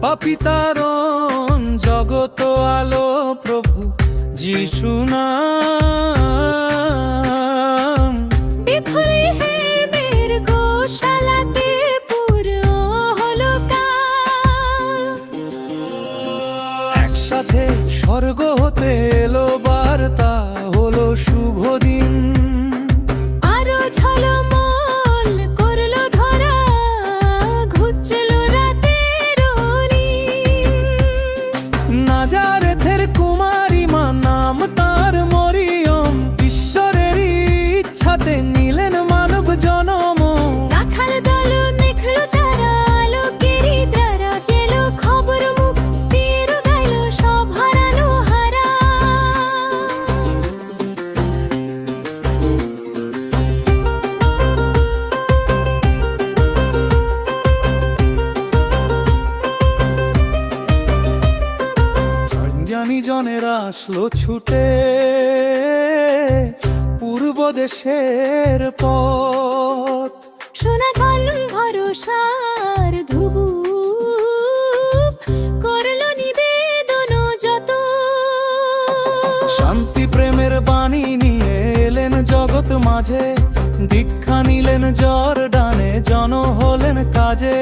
পাপিতারণ জগত আলো প্রভু যিশু নাম। বেথলেহেমের গোশালাতে পুরো হলো কাল। একসাথে স্বর্গ হতে এলো বার্তা, হলো শুভ দিন। আরো ঝলমল করলো ধরা, ঘুচল রাতের নীল। নাজারেথের কুমারী মা, নাম তার মরিয়ম। ঈশ্বরেরই ইচ্ছাতে নিলেন মানব জনম। রাখাল দল দেখলো তারা, আলোকেরই দ্বারা গেল খবর, মুক্তির গাইল সব হারানো হারা। জ্ঞানী জনেরা আসলো ছুটে পূর্ব দেশের পথ। সোনাকাল ভরসার ধুবু করলো নিবেদন যত। শান্তি প্রেমের বাণী নিয়ে এলেন জগৎ মাঝে। দীক্ষা নিলেন জর্ডানে, জন হলেন কাজে।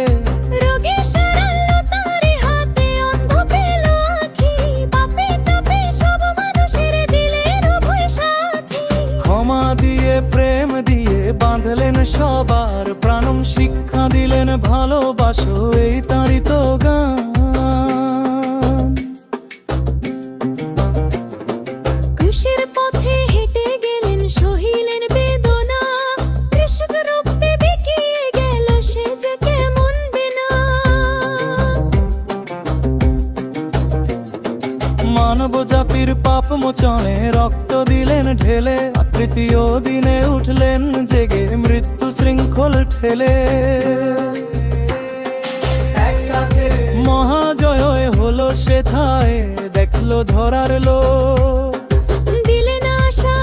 রোগে সারালো তারি হাতে, অন্ধ পেল আঁখি। পাপে তাপে সব মানুষের দিলেন অভয় সাথী। ক্ষমা দিয়ে প্রেম দিয়ে বাঁধলেন সবার প্রাণম। শিক্ষা দিলেন ভালোবাসো, এই তাঁরই তো গান। ক্রুশের পথে হেঁটে গেলেন, সহিলেন বেদনা। কৃষক রূপ বিকিয়ে গেল, সে যে কেমন বেনা। মানব জাতির পাপ মোচনে রক্ত দিলেন ঢেলে। তৃতীয় দিনে উঠলেন জেগে, মৃত্যু শৃঙ্খল ঠেলে। মহাজয় হলো সেথায়, দেখলো ধরার লোক। দিলেন আশা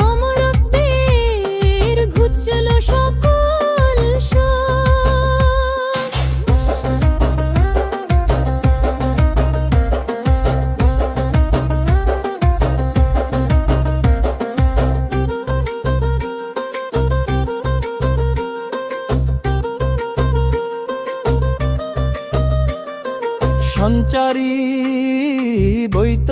অমরত্বের, ঘুচল সকল শোক। সঞ্চারী বইত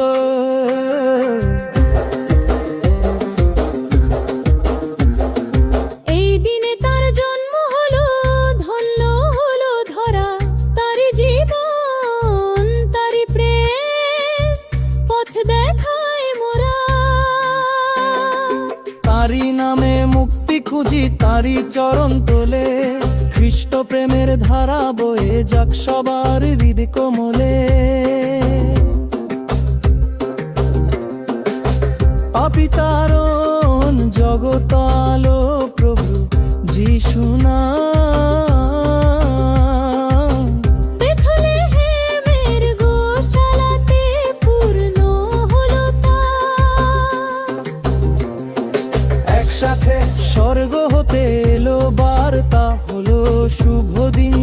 এই দিনে তার জন্ম হলো, ধন্য হলো ধরা। তারি জীবন তারি প্রেম, পথ দেখায় মোরা। তারি নামে মুক্তি খুঁজি, তারি চরণ তোলে। খ্রিস্ট প্রেমের ধারা বয়ে যাক সবার হৃদ কোমলে। পাপিতারণ জগত আলো প্রভু যিশু নাম। বেথলেহেমের গোশালাতে পূর্ণ হলো কাল। একসাথে স্বর্গ হতে এলো বার্তা, হলো শুভ দিন।